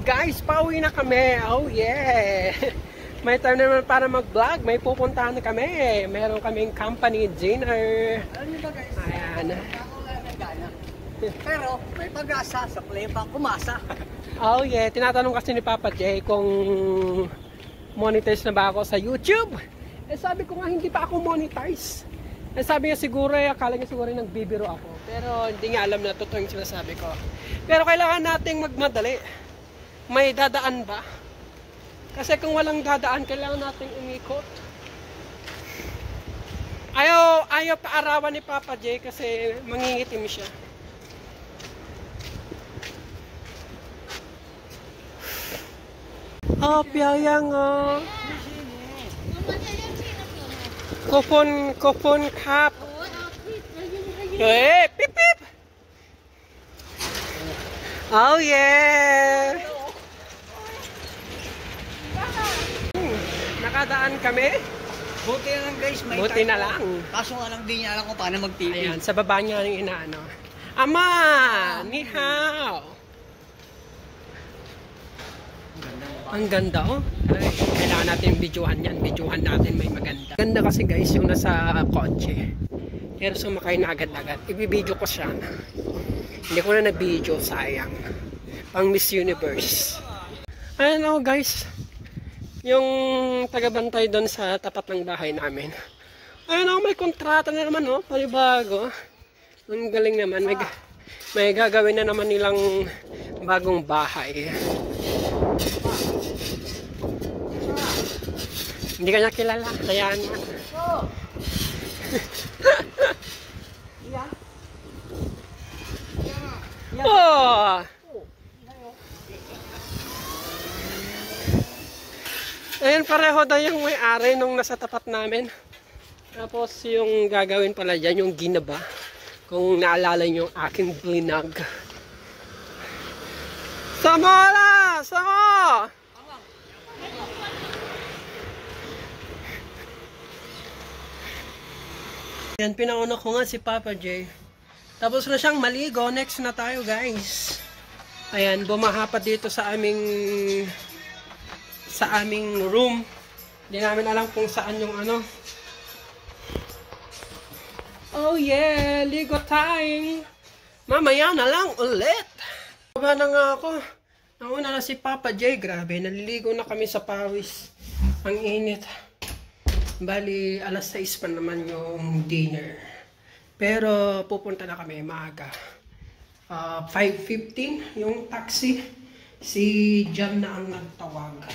guys, pauwi na kami. Oh yeah. May time naman para mag-vlog. May pupuntahan na kami. Meron kaming company dinner. Ayan. Pero may pag-asa sa playback kumasa. Oh yeah. Tinatanong kasi ni Papa J kung monetize na ba ako sa YouTube. Eh sabi ko nga hindi pa ako monetize. Eh sabi niya siguro, akala niya siguro nagbibiro ako. Pero hindi niya alam na totoo yung sinasabi ko. Pero kailangan nating magmadali. May dadaan ba? Kasi kung walang dadaan, kailangan nating umikot. Ayaw paarawan ni Papa J kasi mangingitim siya. Oh, Pyongyang oh. Kupon kap. Eh, pip pip. Oh yeah. Nakadaan kami. Buti na lang guys, may Buti na lang. Kaso nga lang di niya alam kung paano mag-TV. Ayan, sa baba niya yung inaano. Ama, ni hao. Ang ganda oh. Ay, kailangan natin videohan yan. Videohan natin may maganda. Ganda kasi guys yung nasa kotse. Pero sumakay na agad-agad. Ibibideo ko siya. Hindi ko na na-video, sayang. Pang Miss Universe. Ayan oh guys. Yung tagabantay doon sa tapat ng bahay namin. Ayun oh, may kontrata na naman oh. Palibago. Ang galing naman. May gagawin na naman nilang bagong bahay. Hindi ka niya kilala. Hayaan mo. Oh! Ayun, pareho daw yung may-ari nung nasa tapat namin. Tapos yung gagawin pala dyan, yung ginaba. Kung naalala nyo yung aking vlog. Samola! Samo! Yan, pinauna ko nga si Papa J. Tapos na siyang maligo. Next na tayo guys. Ayan, bumaha pa dito sa aming room. Hindi namin alam kung saan yung ano. Oh yeah, ligo time. Mamaya na lang ulit. Baba na nga ako. Nauna na si Papa J. Grabe, naliligo na kami sa pawis. Ang init. Bali, alas 6 pa naman yung dinner. Pero pupunta na kami maaga. 5:15 yung taxi. Si Jan na ang nagtawag.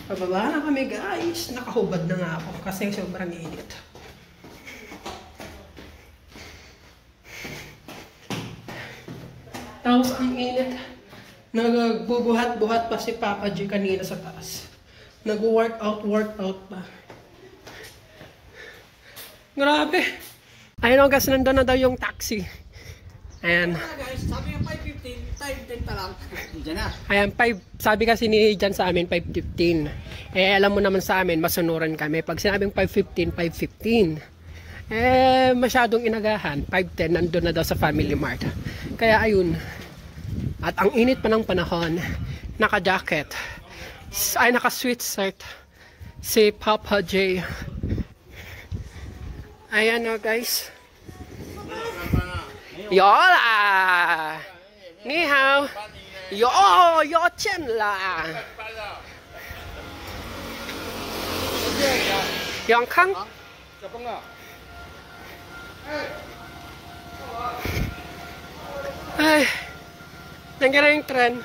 Pababa na kami guys. Nakahubad na nga ako kasi sobrang init. Tapos ang init. Nagbubuhat-buhat pa si Papa G kanina sa taas. Nag-workout pa. Grabe. Ayun guys, nandun na daw yung taxi. Ayan. Guys, sabi ng 5:15, 5:10 pa lang. Diyan na. Ayan, sabi kasi ni Jan sa amin, 5:15. Eh, alam mo naman sa amin, masunuran kami. Pag sinabing 5:15, 5:15. Eh, masyadong inagahan. 5:10, nandun na daw sa Family Mart. Kaya ayun. At ang init pa ng panahon, naka-jacket. Ay, naka-sweatshirt si Papa J. Ayan o guys. Yola! Ni hao! Yo chen la! Yang kang? Ay, nangyari yung tren.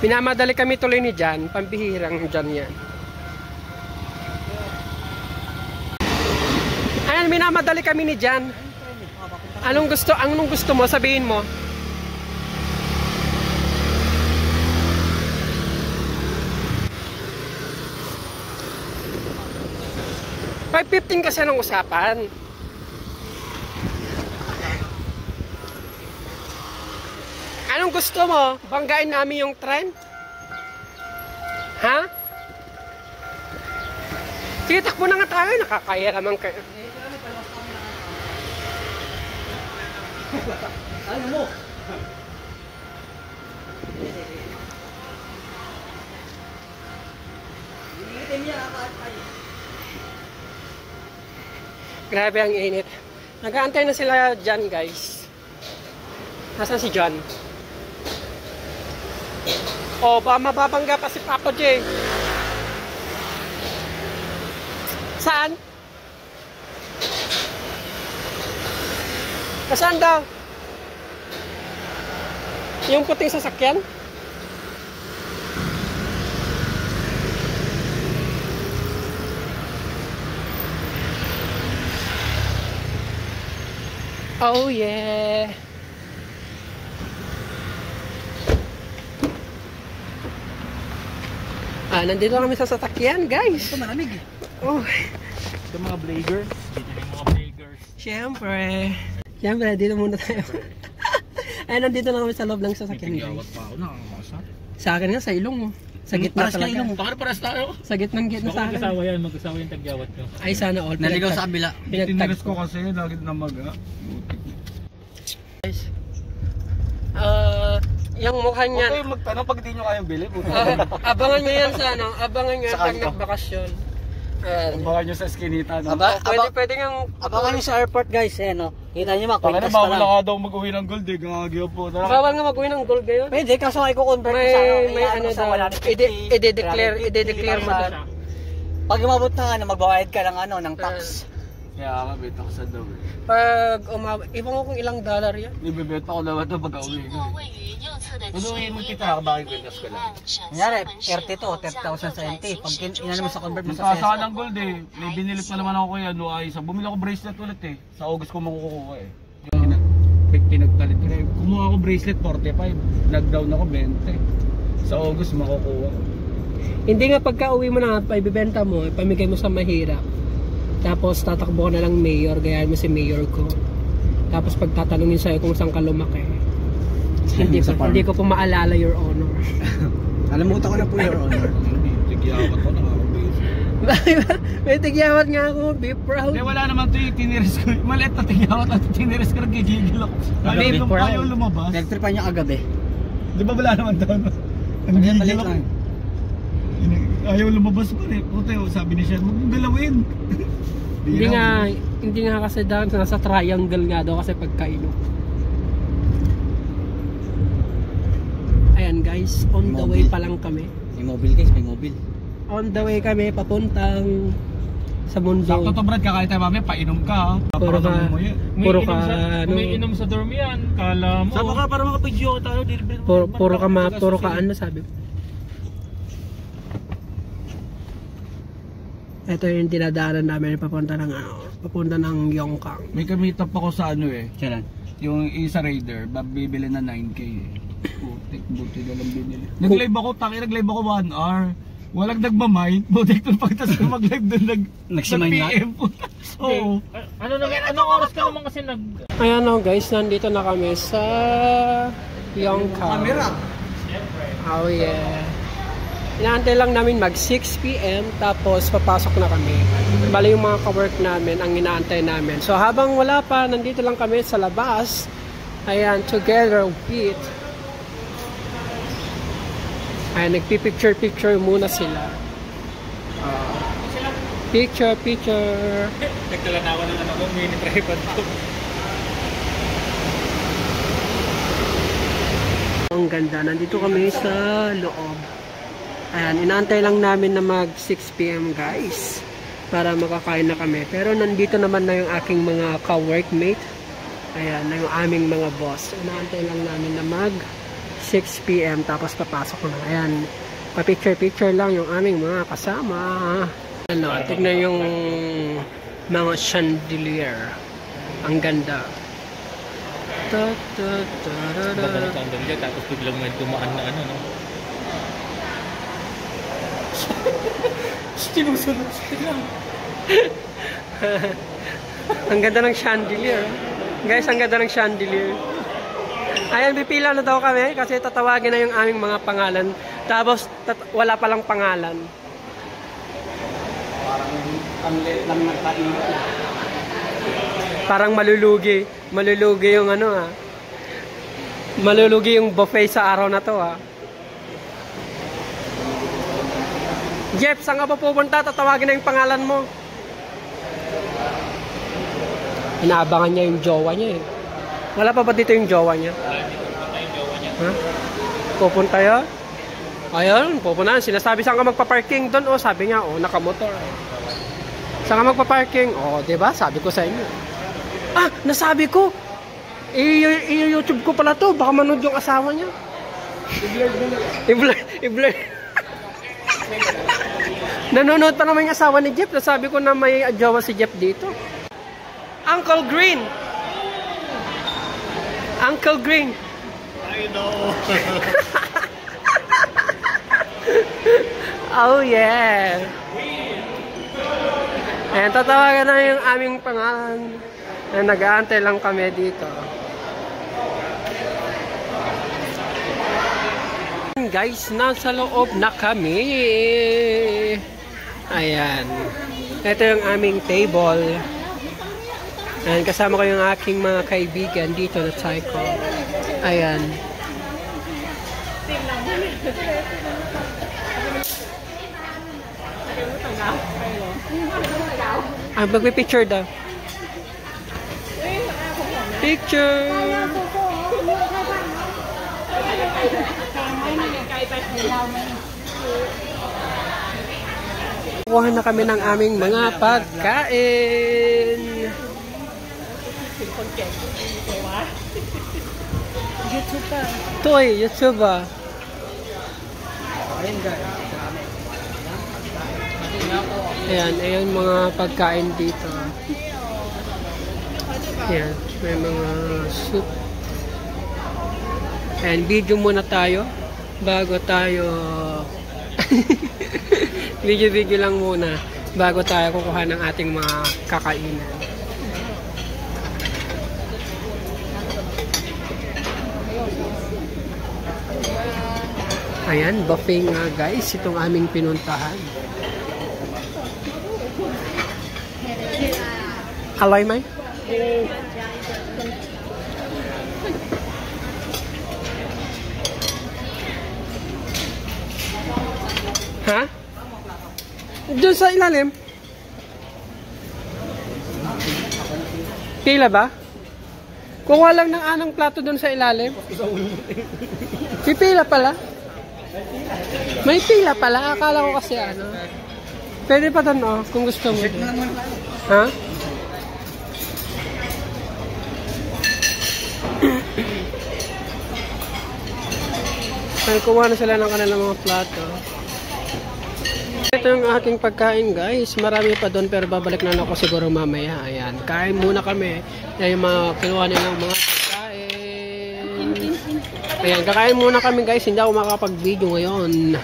Pinamadali kami tuloy ni Jan, pambihirang Jan yan. Ayan, minamadali kami ni Jan. Anong gusto mo? Sabihin mo. $5.15 kasi ng usapan. Anong gusto mo? Banggain namin yung tren? Ha? Sige, takbo na nga tayo. Nakakaya naman kayo. Ano mo? Grabe ang init. Nag-aantay na sila dyan, guys. Nasaan si John? Oh, baka mababangga pa si Papa J. Saan? Saan daw? Yung puting sasakyan? Oh yeah. Nandito kami sa sasakyan, guys. Ito malamig eh. Oh. Ito mga Blagers. Dito yung mga Blagers. Siyempre, dito muna tayo. Ay, nandito na kami sa loob ng sasakyan, guys. pa ako, nakakasa. Sa akin nga, sa ilong mo. Sa gitna Paras ka talaga. ilong mo. Bakit paras tayo? Sa gitnang sa Baka akin. mag-asawa yung tagyawat nyo. Ay, sana all. Naligaw sa kabila. Pinagtag ko kasi, lagi na maga. guys. Yung mukha niyan. Huwag kayong magtanong pag di nyo kayang bili. Abangan nyo yan sa ano. Abangan nyo yan Sa pag kanto. nagbakasyon. Baka nyo sa skinita. No? Pwede nga. Abangan nyo sa airport guys, eh no. Kita nyo Baka na makwintas pa bawal lang. ka daw mag-uwi ng gold eh. Gagagyo po. Bawal nga mag-uwi ng gold ngayon. Pwede, kaso ay ko-convert ko sa May ano sa daw. 150, I-declare mo daw. Pag umabot na ano, magbabayad ka ng ano, ng tax. Kaya ka, beta ko sa daw eh. Pag ibang ko kung ilang dollar yan. Ibebeta ko naman ito pag uwi ko. Unuhin mo kita, bakit kwintas ko lang. Kunyari, 30 to, 30,000 sa NT. Pag inano mo sa convert mo sa Nagkasa peso. ng gold eh. May binili pa naman ako kay ano ay sa bumili ako bracelet ulit eh. Sa August ko makukuha eh. Yung pinagpalit ko eh. Kumuha ako bracelet 45. Nag-down ako 20. Sa August makukuha. Hindi nga pagka uwi mo na, ibibenta mo, ipamigay mo sa mahirap. Tapos tatakbo ka na lang mayor, gayaan mo si mayor ko. Tapos pagtatanungin sa'yo kung saan ka lumaki. Hindi ko po maalala, Your Honor. Alamutan ko na po, Your Honor. Tigyawat ko nakaka-base. May tigyawat nga ako, be proud. Hindi wala naman ito eh. Tiniris ko. Maliit na tigyawat at tiniris ko nagigigil ako. Ayaw lumabas. Nagtripan niya kagabi. Di ba wala naman daw? Maliit Nagigigil ako. lang. Ayaw lumabas pa eh. Puti, sabi ni Shen, huwag mong galawin. Hindi nga kasi daw nasa triangle nga daw kasi pagkainom. Ayan guys, on the way pa lang kami. May mobile guys, may mobile. On the way kami papuntang sa mundo. Sakto to Brad, kakain tayo mamaya, painom ka. Puro ka, ano, May inom sa dorm yan, kala mo. Saba ka para makapidyo tayo. puro ka ano sabi ko. Ito yung dinadaanan namin papunta ng Yongkang. May kamit up ako sa ano eh. Kailan? Yung isa Raider, bibili na 9k eh. Buti na lang binili. Nag-live ako, nag-live ako 1 hour. Walang nagmamind. Butik nung pagtas ko mag-live doon Nagsimay na? PM po. Oo. Ano naman, anong oras ka naman kasi Ayan o guys, nandito na kami sa Yongkang. Camera. Oh yeah. Inaantay lang namin mag 6 PM tapos papasok na kami. Bali yung mga ka-work namin ang inaantay namin. So habang wala pa, nandito lang kami sa labas. Ayan, together with ayan, nagpipicture muna sila. Picture. Nagtala na ako ng ano ko, mini tripod ko. Ang ganda, nandito kami sa loob. Ayan, inaantay lang namin na mag 6 PM guys para makakain na kami. Pero nandito naman na yung aking mga ka-workmate. Ayan, na yung aming mga boss. Inaantay lang namin na mag 6 PM tapos papasok na. Ayan, pa-picture lang yung aming mga kasama. Ano, tignan yung mga chandelier. Ang ganda. Babalik ang dyan, tapos biglang may tumaan na ano, no? Sinusunod sila. Ang ganda ng chandelier. Guys, ang ganda ng chandelier. Ayan, pipila na daw kami kasi tatawagin na yung aming mga pangalan. Tapos, wala palang pangalan. Parang ang liit lang ng kainan. Parang malulugi. Malulugi yung ano ah. Malulugi yung buffet sa araw na to ah. Jeff, saan ka pa pupunta? Tatawagin na yung pangalan mo. Inaabangan niya yung jowa niya eh. Wala pa ba dito yung jowa niya? Ha? Pupunta yun? Ayun, pupunta. Sinasabi saan ka magpa-parking doon. O, sabi niya, nakamotor. Saan ka magpa-parking? O, diba? Sabi ko sa inyo. Ah, nasabi ko. I-YouTube ko pala to. Baka manood yung asawa niya. I-blur. Nanonood pa naman yung asawa ni Jeff. Nasabi ko na may jowa si Jeff dito. Uncle Green. Uncle Green. I know. Oh yeah. Ayan, tatawagan na yung aming pangalan. Ayan, nag-aantay lang kami dito. Guys, nasa loob na kami. Ayan. Ito yung aming table. Ayan, kasama ko yung aking mga kaibigan dito na psycho. Ayan. Magpipicture daw. Picture! Kuha na kami ng aming mga pagkain. Toy, YouTuber. Ayan mga pagkain dito. Ayan, may mga soup. Ayan, video muna tayo bago tayo video lang muna bago tayo kukuha ng ating mga kakainan. Ayan, buffet nga guys, itong aming pinuntahan. Aloy may? Ha? Diyan sa ilalim? Pila ba? Kuha lang ng anong plato doon sa ilalim? Pipila pala? May pila pala? Akala ko kasi ano. Pwede pa doon kung gusto mo. Ha? Ay, kuha na sila ng kanilang mga plato. Ito yung aking pagkain guys. Marami pa doon pero babalik na ako siguro mamaya. Ayan. Kain muna kami. Yan yung mga kinuha nilang mga pagkain. Ayan. Kakain muna kami guys. Hindi ako makapag-video ngayon.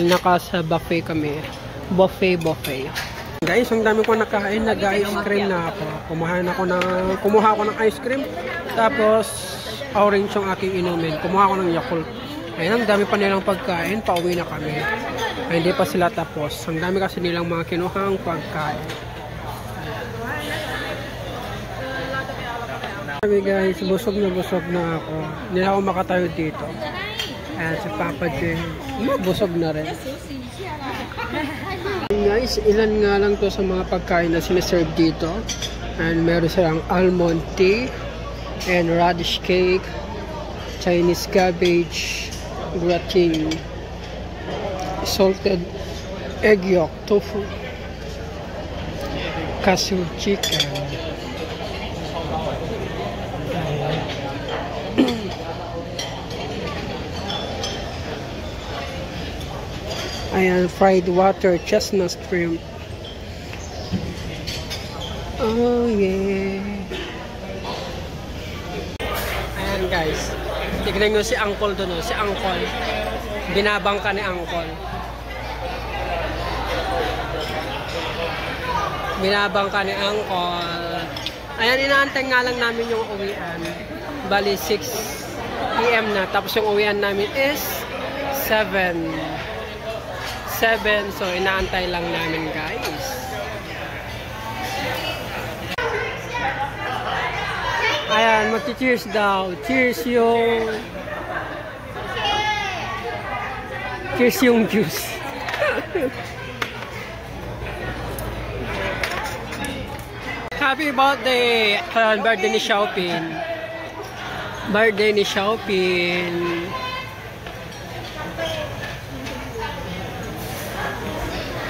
Nakasa buffet kami. Buffet. Guys, ang dami ko nakain. Nag-ice cream na ako. Kumuha ako ng ice cream. Tapos, orange yung aking inumin. Kumuha ako ng Yakult. Ayan, ang dami pa nilang pagkain. Pauwi na kami. Ay, hindi pa sila tapos. Ang dami kasi nilang mga kinuhang pagkain. Sabi guys, busog na ako. Hindi na ako makatayo dito. Ayan, si Papa J. Busog na rin. Guys, ilan nga lang to sa mga pagkain na sinaserve dito. And meron silang almond tea and radish cake, Chinese cabbage, gratin, salted egg yolk, tofu, cashew chicken. Ayan, fried water, chestnut shrimp. Oh yeah. Ayan guys, tignan nyo si Uncle doon. Si Uncle, binabang ka ni Uncle. Binabang ka ni Uncle. Ayan, inaantay nga lang namin yung uwian. Bali 6 PM na. Tapos yung uwian namin is 7. So inaantay lang namin guys. Ayan, magti-cheers daw. Cheers yung juice. Happy birthday! Ayan, birthday ni Xiaopin. Birthday ni Xiaopin.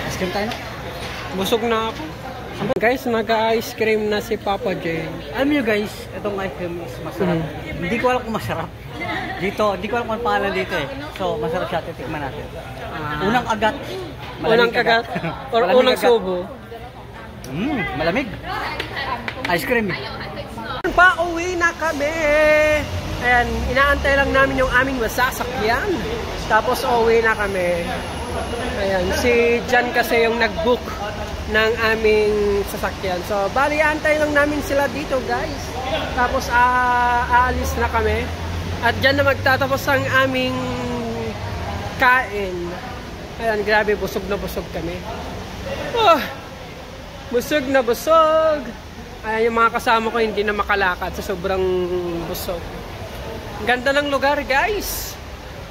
Ice cream tayo na. Busog na ako. Guys, nag-ice cream na si Papa J. Alam niyo guys, itong ice cream is masarap. Hindi ko alam kung masarap. Dito, hindi ko alam kung ang pangalan dito eh. So, masarap siya. Titikman natin. Unang agat. Unang kagat or Malamig unang agad. subo. Malamig. Ice cream. Pauwi na kami. Ayan, inaantay lang namin yung aming masasakyan. Tapos uuwi na kami. Ayan, si Jan kasi yung nag-book ng aming sasakyan. So, bali, antay lang namin sila dito, guys. Tapos, aalis na kami. At dyan na magtatapos ang aming kain. Ayan, grabe, busog na busog kami. Oh, busog na busog. Ayan, yung mga kasama ko hindi na makalakad sa sobrang busog. Ganda ng lugar, guys.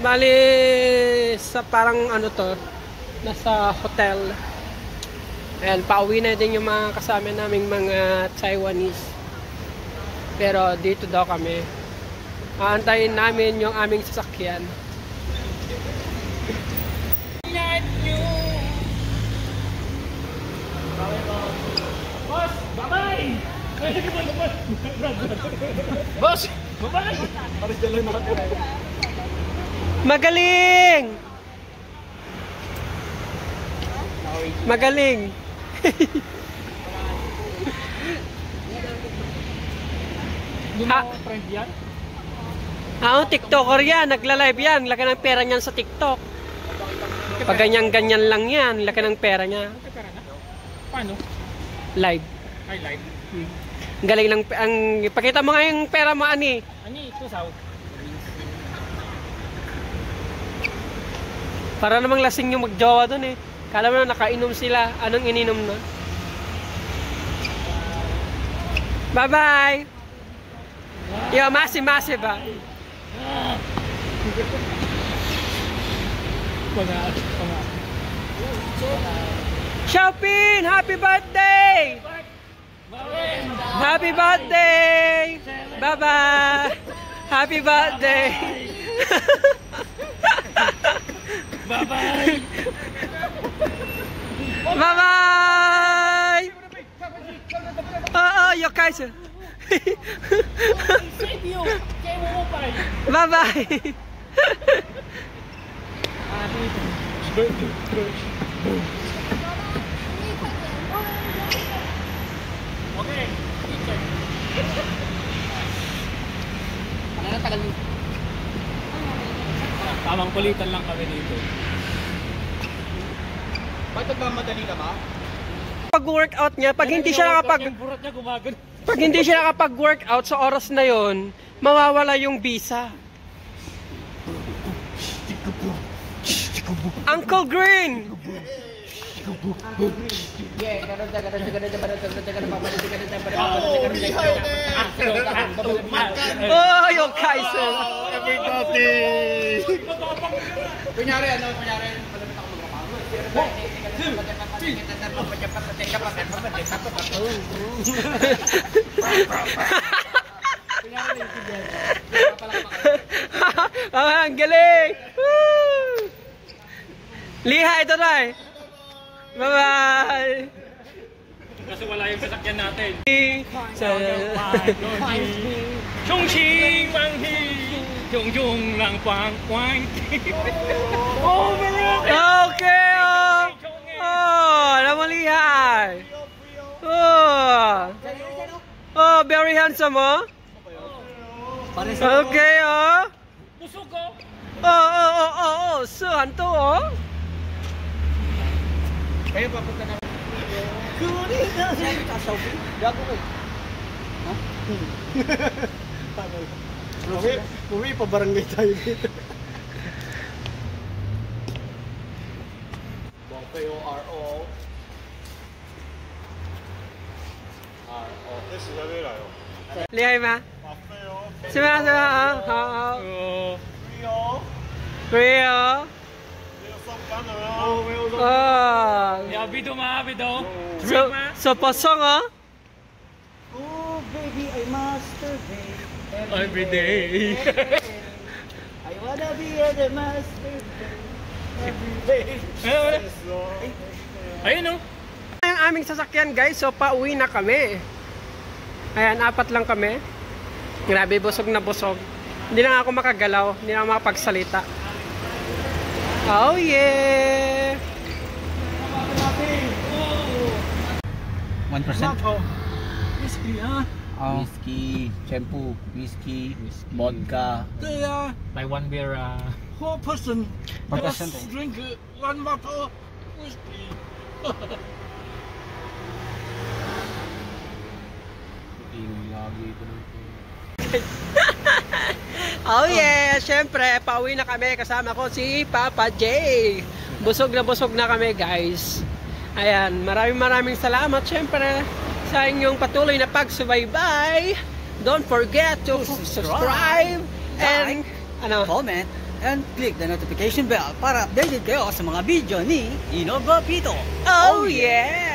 Bali, sa parang ano to, nasa hotel. Ayan, pauwi na din yung mga kasama naming mga Taiwanese. Pero dito daw kami. Aantayin namin yung aming sasakyan. Boss, bye-bye! Boss, bye-bye! Paris dyan lang nakatira. Magaling! Magaling! Hindi mo friend yan? TikToker yan. Nagla-live yan. Laki ng pera niyan sa TikTok. Pag ganyan-ganyan lang yan, laki ng pera niya. Paano? Live. Ay, live. Ang galing ng... Pakita mo nga yung pera mo, Ani. Ani, ito sa Para namang lasing yung magjowa dun eh. Kala mo na nakainom sila. Anong ininom na? Bye-bye! Yo, masi-masi ba? Xiaopin! Happy birthday! Happy birthday! Bye-bye! Happy birthday! Bye-bye! Bye-bye! Yo, Kaiser! Bye-bye! Okay, teacher. Ano na tagal mo? Tamang kulitan lang kami dito. Bakit madali ka ba? Pag-workout niya, pag hindi siya Burat niya gumagano. pag hindi siya nakapag-workout sa oras na yon, mawawala yung visa. Uncle Green! Oh, yung Kaiser! Everybody! Kunyari, malapit ako Ang galing! Woo! Liha ito na eh! Bye-bye! Kasi wala yung sasakyan natin. Chongqing Manghi Chongchong lang Quang Quang. Oh, Okay! Naman liha! Very handsome oh! Okay oh! Busog ko! So, hanto oh! Kayo papunta na. Kunin na siya ka shopping. Gago ko. Ha? Uwi pa barangay tayo dito. Bompeo RO. RO. Lihay ma? Sima. Rio. Ya, bido ma, bido. So pasong oh. every day. I wanna be the master every day. Ayun, oh. Ang aming sasakyan guys, so pauwi na kami. Ayan, 4 lang kami. Grabe, busog na busog. Hindi na ako makagalaw, hindi na ako makapagsalita. Oh yeah! 1%? Whiskey, ha? Whiskey, shampoo, whiskey, vodka. By 1 beer, 4%. 4%. Drink 1 bottle whiskey. Oh yeah! Siyempre, pauwi na kami. Kasama ko si Papa J. Busog na kami guys. Ayan, maraming salamat siyempre sa inyong patuloy na pagsubaybay. Don't forget to subscribe and Comment and click the notification bell para updated kayo sa mga video ni Ino Gopito. oh yeah!